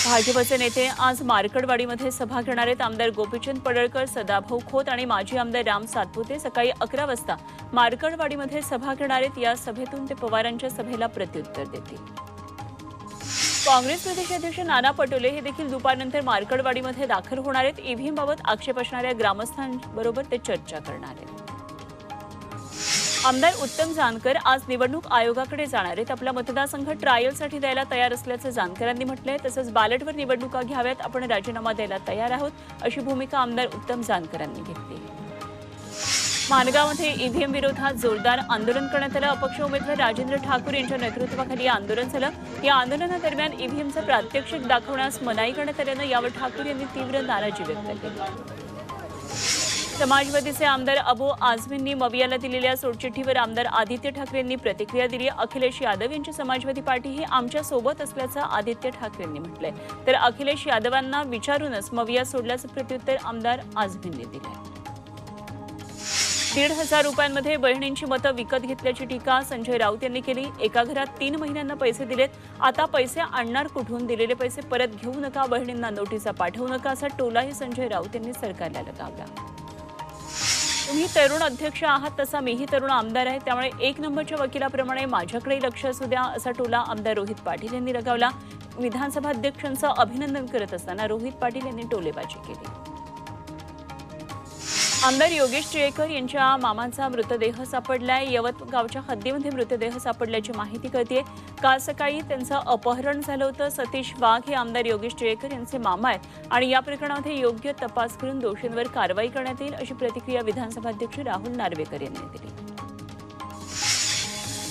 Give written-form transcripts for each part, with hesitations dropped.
भाजपचे नेते आज मार्कडवाडीमध्ये सभा घेणार आहेत. आमदार गोपीचंद पडळकर, सदाभाऊ खोत आणि माजी आमदार राम सातपुते सकाळी 11 वाजता मार्कडवाडीमध्ये सभा घेणार आहेत. या सभेतून ते पवारांच्या सभेला प्रत्युत्तर देतील. काँग्रेस प्रदेशाध्यक्ष नाना पटोले हे देखील दुपारनंतर मार्कडवाडीमध्ये दाखल होणार आहेत. ईव्हीएमबाबत आक्षेप असणाऱ्या ग्रामस्थांबरोबर ते चर्चा करणार आहेत. आमदार उत्तम जानकर आज निवडणूक आयोगाकडे जाणार आहेत. आपला मतदारसंघ ट्रायलसाठी द्यायला तयार असल्याचं जानकरांनी म्हटलंय. तसंच बॅलेटवर निवडणुका घ्याव्यात, आपण राजीनामा द्यायला तयार आहोत, अशी भूमिका आमदार उत्तम जानकरांनी घेतली. माणगावमध्ये ईव्हीएम विरोधात जोरदार आंदोलन करण्यात आलं. अपक्ष उमेदवार राजेंद्र ठाकूर यांच्या नेतृत्वाखाली आंदोलन झालं. या आंदोलनादरम्यान ईव्हीएमचं प्रात्यक्षिक दाखवण्यास मनाई करण्यात आल्यानं यावर ठाकूर यांनी तीव्र नाराजी व्यक्त केली. समाजवादीचे आमदार अबू आझमींनी मवियाला दिलेल्या सोडचिठ्ठीवर आमदार आदित्य ठाकरेंनी प्रतिक्रिया दिली. अखिलेश यादव यांची समाजवादी पार्टी ही आमच्या सोबत असल्याचं आदित्य ठाकरेंनी म्हटलंय. तर अखिलेश यादवांना विचारूनच मविया सोडल्याचं प्रत्युत्तर आमदार आझमींनी दिलंय. 1,500 रुपयांमध्ये बहिणींची मतं विकत घेतल्याची टीका संजय राऊत यांनी केली. एका घरात 3 महिन्यांना पैसे दिलेत, आता पैसे आणणार कुठून, दिलेले पैसे परत घेऊ नका, बहिणींना नोटिसा पाठवू नका, असा टोलाही संजय राऊत यांनी सरकारला लगावला. तुम्ही तरुण अध्यक्ष आहात, तसा मीही तरुण आमदार आहे, त्यामुळे 1 नंबरच्या वकिलाप्रमाणे माझ्याकडे लक्ष असू द्या, असा टोला आमदार रोहित पाटील यांनी लगावला. विधानसभा अध्यक्षांचं अभिनंदन करत असताना रोहित पाटील यांनी टोलेबाजी केली. आमदार योगेश टिळेकर यांच्या मामांचा मृतदेह सापडलाय. यवत गावच्या हद्दीमध्ये मृतदेह सापडल्याची माहिती कळतेय. काल सकाळी त्यांचं अपहरण झालं होतं. सतीश वाघ हे आमदार योगेश टिळेकर यांचे मामा आहेत आणि या प्रकरणामध्ये योग्य तपास करून दोषींवर कारवाई करण्यात येईल, अशी प्रतिक्रिया विधानसभा अध्यक्ष राहुल नार्वेकर यांनी दिली.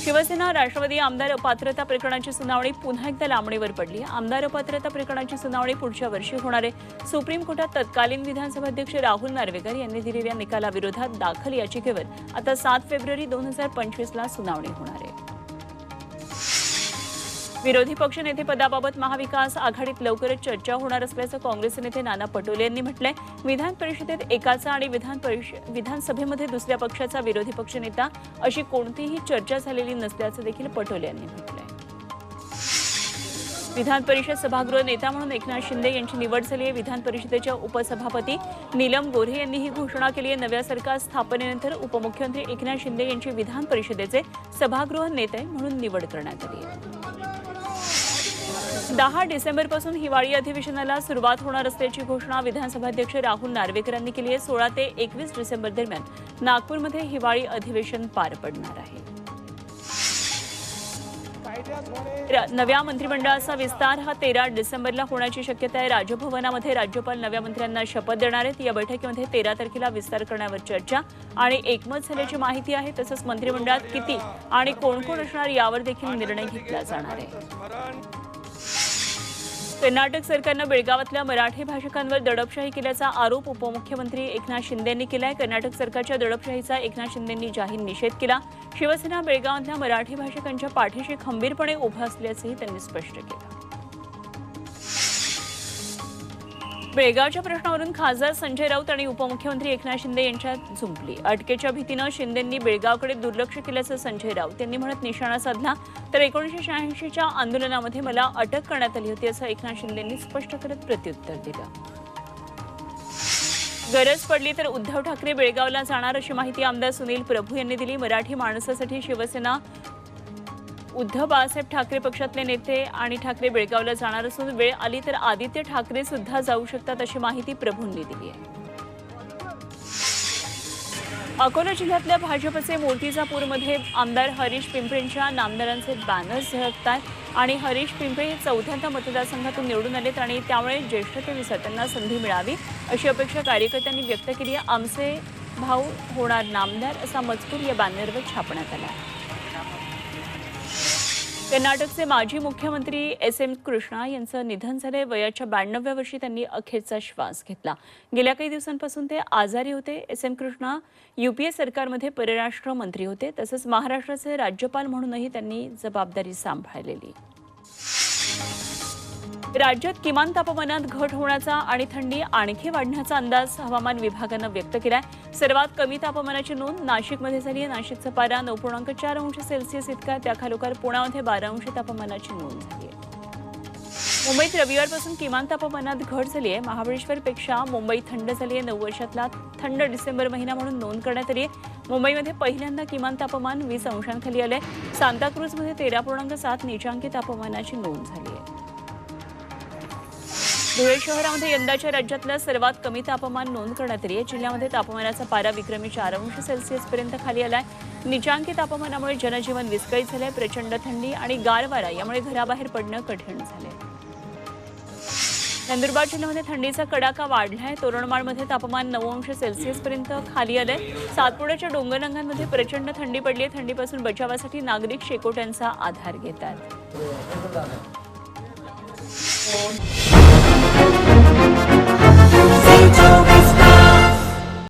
शिवसेना राष्ट्रवादी आमदार अपात्रता प्रकरणाची सुनावणी पुन्हा एकदा लांबणीवर पडली. आमदार अपात्रता प्रकरणाची सुनावणी पुढच्या वर्षी होणार आहे. सुप्रीम कोर्टात तत्कालीन विधानसभा अध्यक्ष राहुल नार्वेकर यांनी दिलेल्या निकालाविरोधात दाखल याचिकेवर आता 7 फेब्रुवारी 2025ला सुनावणी होणार आहे. विरोधी पक्षनेतेपदाबाबत महाविकास आघाडीत लवकरच चर्चा होणार असल्याचं काँग्रेसचे नेते नाना पटोले यांनी म्हटलंय. विधान परिषदेत एकाचा आणि विधानसभेमध्ये दुसऱ्या पक्षाचा विरोधी पक्षनेता अशी कोणतीही चर्चा झालेली नसल्याचं देखील पटोले यांनी म्हटलंय. विधान परिषद सभागृह नेता म्हणून एकनाथ शिंदे यांची निवड झाली आहे. विधान परिषदेच्या उपसभापती नीलम गोऱ्हे यांनी ही घोषणा केली आहे. नव्या सरकार स्थापनेनंतर उपमुख्यमंत्री एकनाथ शिंदे यांची विधान परिषदेचे सभागृह नेते म्हणून निवड करण्यात आली आहे. 10 डिसेंबरपासून हिवाळी अधिवेशनाला सुरुवात होणार असल्याची घोषणा विधानसभा अध्यक्ष राहुल नार्वेकर यांनी केली आहे. 16 ते 21 डिसेंबर दरम्यान नागपूरमध्ये हिवाळी अधिवेशन पार पडणार आहे. नव्या मंत्रिमंडळाचा विस्तार हा 13 डिसेंबरला होण्याची शक्यता आहे. राजभवनामध्ये राज्यपाल नव्या मंत्र्यांना शपथ देणार आहेत. या बैठकीमध्ये 13 तारखेला विस्तार करण्यावर चर्चा आणि एकमत झाल्याची माहिती आहे. तसंच मंत्रिमंडळात किती आणि कोण कोण असणार यावर देखील निर्णय घेतला जाणार आहे. कर्नाटक सरकारनं बेळगावातल्या मराठी भाषिकांवर दडपशाही केल्याचा आरोप उपमुख्यमंत्री एकनाथ शिंदे यांनी केलाय. कर्नाटक सरकारच्या दडपशाहीचा एकनाथ शिंदेंनी जाहीर निषेध केला. शिवसेना बेळगावातल्या मराठी भाषिकांच्या पाठीशी खंबीरपणे उभं असल्याचंही त्यांनी स्पष्ट केलं. बेळगावच्या प्रश्नावरून खासदार संजय राऊत आणि उपमुख्यमंत्री एकनाथ शिंदे यांच्यात झुंपली. अटकेच्या भीतीनं शिंदेंनी बेळगावकडे दुर्लक्ष केल्याचं संजय राऊत यांनी म्हणत निशाणा साधला. तर 1986च्या आंदोलनामध्ये मला अटक करण्यात आली होती, असं एकनाथ शिंदेंनी स्पष्ट करत प्रत्युत्तर दिलं. गरज पडली तर उद्धव ठाकरे बेळगावला जाणार, अशी माहिती आमदार सुनील प्रभू यांनी दिली. मराठी माणसासाठी शिवसेना उद्धव बाळासाहेब ठाकरे पक्षातले नेते आणि ठाकरे बेळगावला जाणार असून वेळ आली तर आदित्य ठाकरे सुद्धा जाऊ शकतात, अशी माहिती प्रभूंनी दिली आहे. अकोला जिल्ह्यातल्या भाजपचे मूर्तिजापूरमध्ये आमदार हरीश पिंपळेंच्या नामदारांचे बॅनर्स झळकतात आणि हरीश पिंपळे हे 4थ्यांदा मतदारसंघातून निवडून आलेत आणि त्यामुळे ज्येष्ठतेनुसार त्यांना संधी मिळावी अशी अपेक्षा कार्यकर्त्यांनी व्यक्त केली आहे. आमचे भाऊ होणार नामदार असा मजकूर या बॅनरवर छापण्यात आला आहे. कर्नाटकचे माजी मुख्यमंत्री एस.एम. कृष्णा यांचं निधन झाले. वयाच्या 92व्या वर्षी त्यांनी अखेरचा श्वास घेतला. गेल्या काही दिवसांपासून ते आजारी होते. एस.एम. कृष्णा यूपीए सरकारमध्ये परराष्ट्र मंत्री होते. तसंच महाराष्ट्राचे राज्यपाल म्हणूनही त्यांनी जबाबदारी सांभाळलेली. राज्यात किमान तापमानात घट होण्याचा आणि थंडी आणखी वाढण्याचा अंदाज हवामान विभागानं व्यक्त केलाय. सर्वात कमी तापमानाची नोंद नाशिकमध्ये झाली आहे. नाशिकचा पारा 9.4 अंश सेल्सिअस इतका, त्याखालोखाल पुण्यामध्ये 12 अंश तापमानाची नोंद झाली आहे. मुंबईत रविवारपासून किमान तापमानात घट झाली आहे. महाबळेश्वरपेक्षा मुंबई थंड झाली आहे. 9 वर्षातला थंड डिसेंबर महिना म्हणून नोंद करण्यात आली आहे. मुंबईमध्ये पहिल्यांदा किमान तापमान 20 अंशांखाली आले. सांताक्रूजमध्ये 13.7 नीचांकी तापमानाची नोंद झाली आहे. धुळे शहरामध्ये यंदाच्या राज्यातलं सर्वात कमी तापमान नोंद करण्यात आली आहे. जिल्ह्यामध्ये तापमानाचा पारा विक्रमी 4 अंश सेल्सिअसपर्यंत खाली आलाय. नीचांकी तापमानामुळे जनजीवन विस्कळीत झालंय. प्रचंड थंडी आणि गार वारा यामुळे घराबाहेर पडणं कठीण झालंय. नंदुरबार जिल्ह्यामध्ये थंडीचा कडाका वाढलाय. तोरणमाळमध्ये तापमान 9 अंश सेल्सिअसपर्यंत खाली आलंय. सातपुड्याच्या डोंगररांगांमध्ये प्रचंड थंडी पडली आहे. थंडीपासून बचावासाठी नागरिक शेकोट्यांचा आधार घेतात.